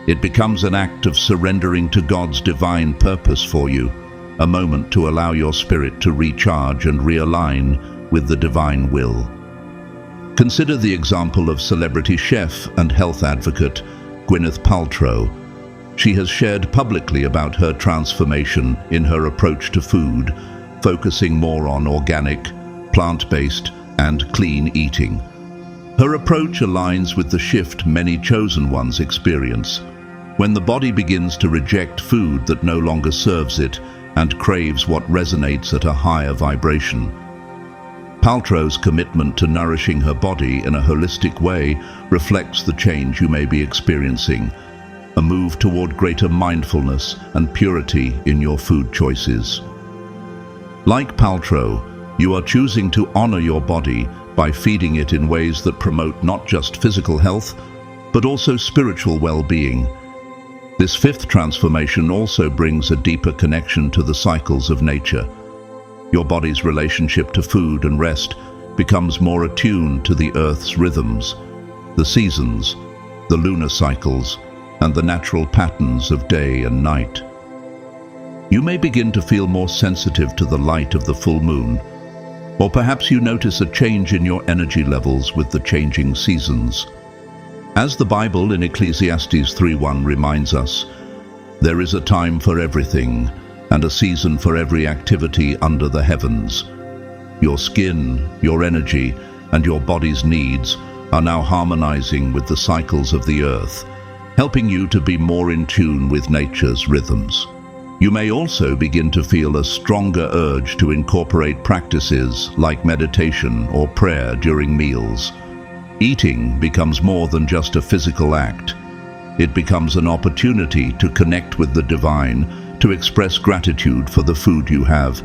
Speaker 1: It becomes an act of surrendering to God's divine purpose for you, a moment to allow your spirit to recharge and realign with the divine will. Consider the example of celebrity chef and health advocate Gwyneth Paltrow. She has shared publicly about her transformation in her approach to food, focusing more on organic, plant-based, and clean eating. Her approach aligns with the shift many chosen ones experience, when the body begins to reject food that no longer serves it and craves what resonates at a higher vibration. Paltrow's commitment to nourishing her body in a holistic way reflects the change you may be experiencing, a move toward greater mindfulness and purity in your food choices. Like Paltrow, you are choosing to honor your body by feeding it in ways that promote not just physical health, but also spiritual well-being. This fifth transformation also brings a deeper connection to the cycles of nature. Your body's relationship to food and rest becomes more attuned to the Earth's rhythms, the seasons, the lunar cycles, and the natural patterns of day and night. You may begin to feel more sensitive to the light of the full moon, or perhaps you notice a change in your energy levels with the changing seasons. As the Bible in Ecclesiastes 3:1 reminds us, there is a time for everything and a season for every activity under the heavens. Your skin, your energy, and your body's needs are now harmonizing with the cycles of the earth, helping you to be more in tune with nature's rhythms. You may also begin to feel a stronger urge to incorporate practices like meditation or prayer during meals. Eating becomes more than just a physical act. It becomes an opportunity to connect with the divine, to express gratitude for the food you have,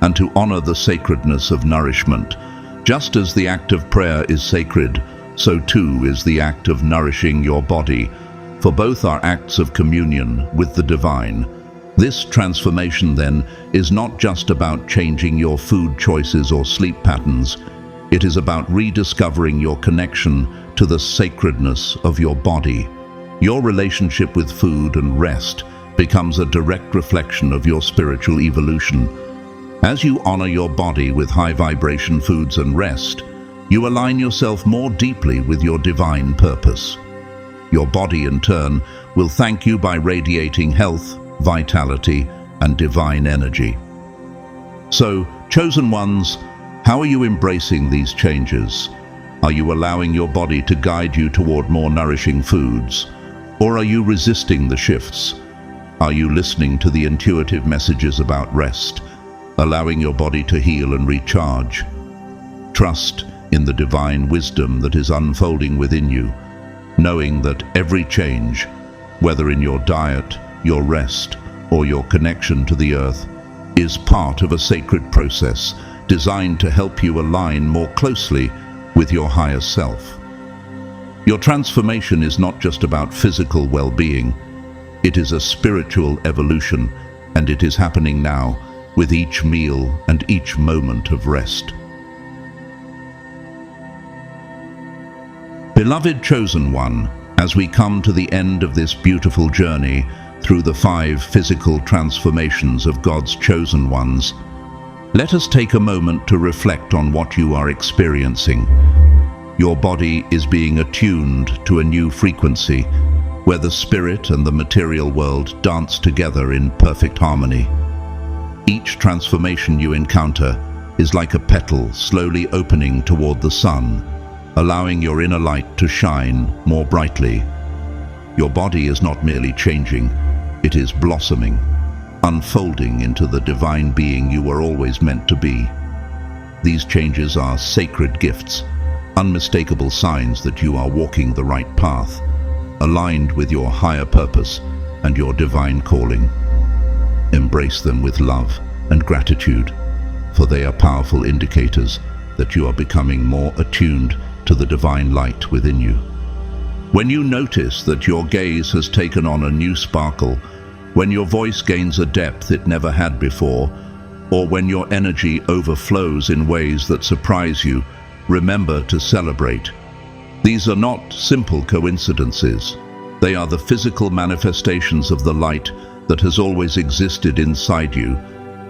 Speaker 1: and to honor the sacredness of nourishment. Just as the act of prayer is sacred, so too is the act of nourishing your body, for both are acts of communion with the divine. This transformation, then, is not just about changing your food choices or sleep patterns. It is about rediscovering your connection to the sacredness of your body. Your relationship with food and rest becomes a direct reflection of your spiritual evolution. As you honor your body with high-vibration foods and rest, you align yourself more deeply with your divine purpose. Your body, in turn, will thank you by radiating health, vitality, and divine energy. So, chosen ones, how are you embracing these changes? Are you allowing your body to guide you toward more nourishing foods? Or are you resisting the shifts? Are you listening to the intuitive messages about rest, allowing your body to heal and recharge? Trust in the divine wisdom that is unfolding within you, knowing that every change, whether in your diet, your rest, or your connection to the earth, is part of a sacred process designed to help you align more closely with your higher self. Your transformation is not just about physical well-being. It is a spiritual evolution, and it is happening now with each meal and each moment of rest. Beloved chosen one, as we come to the end of this beautiful journey through the 5 physical transformations of God's chosen ones, let us take a moment to reflect on what you are experiencing. Your body is being attuned to a new frequency, where the spirit and the material world dance together in perfect harmony. Each transformation you encounter is like a petal slowly opening toward the sun, allowing your inner light to shine more brightly. Your body is not merely changing, it is blossoming, unfolding into the divine being you were always meant to be. These changes are sacred gifts, unmistakable signs that you are walking the right path, aligned with your higher purpose and your divine calling. Embrace them with love and gratitude, for they are powerful indicators that you are becoming more attuned to the divine light within you. When you notice that your gaze has taken on a new sparkle, when your voice gains a depth it never had before, or when your energy overflows in ways that surprise you, remember to celebrate. These are not simple coincidences. They are the physical manifestations of the light that has always existed inside you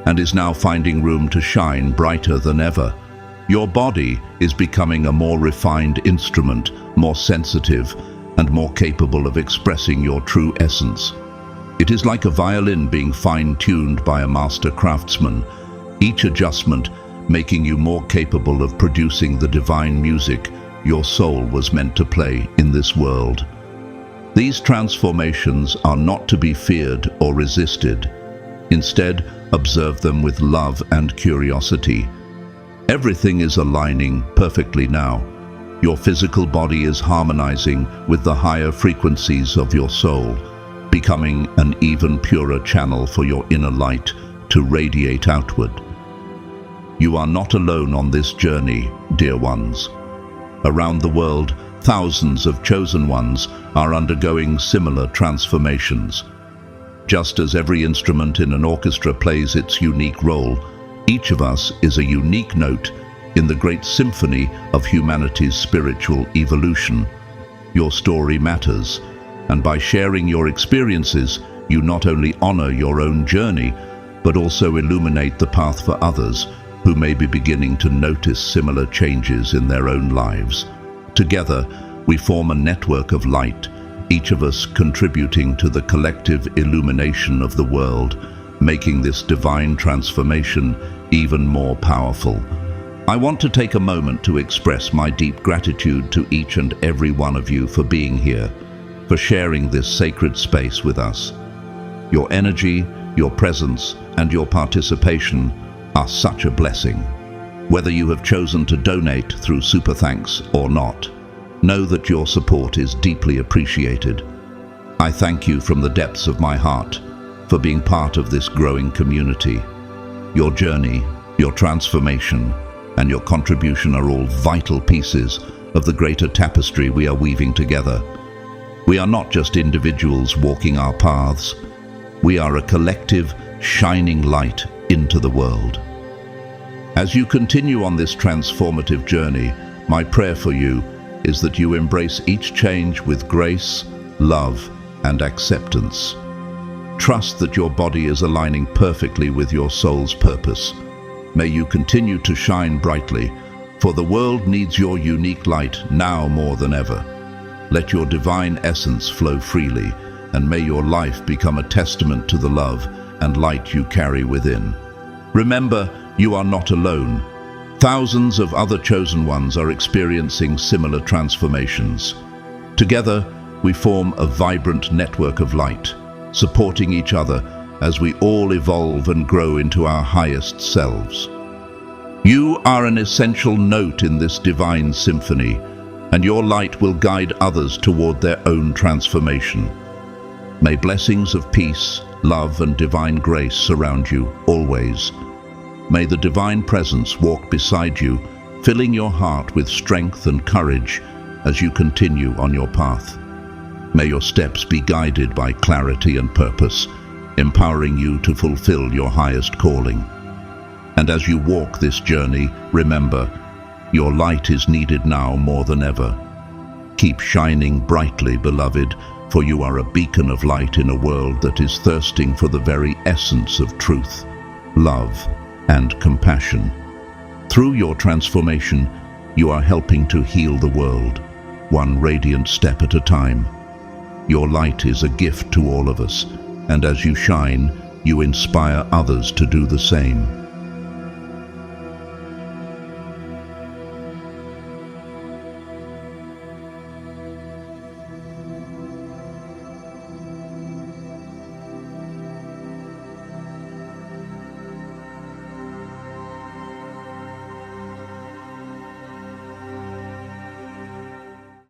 Speaker 1: and is now finding room to shine brighter than ever. Your body is becoming a more refined instrument, more sensitive, and more capable of expressing your true essence. It is like a violin being fine-tuned by a master craftsman, each adjustment making you more capable of producing the divine music your soul was meant to play in this world. These transformations are not to be feared or resisted. Instead, observe them with love and curiosity. Everything is aligning perfectly now. Your physical body is harmonizing with the higher frequencies of your soul, becoming an even purer channel for your inner light to radiate outward. You are not alone on this journey, dear ones. Around the world, thousands of chosen ones are undergoing similar transformations. Just as every instrument in an orchestra plays its unique role, each of us is a unique note in the great symphony of humanity's spiritual evolution. Your story matters, and by sharing your experiences, you not only honor your own journey, but also illuminate the path for others who may be beginning to notice similar changes in their own lives. Together, we form a network of light, each of us contributing to the collective illumination of the world, making this divine transformation even more powerful. I want to take a moment to express my deep gratitude to each and every one of you for being here, for sharing this sacred space with us. Your energy, your presence, and your participation are such a blessing. Whether you have chosen to donate through Super Thanks or not, know that your support is deeply appreciated. I thank you from the depths of my heart for being part of this growing community. Your journey, your transformation, and your contribution are all vital pieces of the greater tapestry we are weaving together. We are not just individuals walking our paths. We are a collective, shining light into the world. As you continue on this transformative journey, my prayer for you is that you embrace each change with grace, love, and acceptance. Trust that your body is aligning perfectly with your soul's purpose. May you continue to shine brightly, for the world needs your unique light now more than ever. Let your divine essence flow freely, and may your life become a testament to the love and light you carry within. Remember, you are not alone. Thousands of other chosen ones are experiencing similar transformations. Together, we form a vibrant network of light, supporting each other as we all evolve and grow into our highest selves. You are an essential note in this divine symphony, and your light will guide others toward their own transformation. May blessings of peace, love, and divine grace surround you always. May the divine presence walk beside you, filling your heart with strength and courage as you continue on your path. May your steps be guided by clarity and purpose, empowering you to fulfill your highest calling. And as you walk this journey, remember, your light is needed now more than ever. Keep shining brightly, beloved, for you are a beacon of light in a world that is thirsting for the very essence of truth, love, and compassion. Through your transformation, you are helping to heal the world, one radiant step at a time. Your light is a gift to all of us, and as you shine, you inspire others to do the same.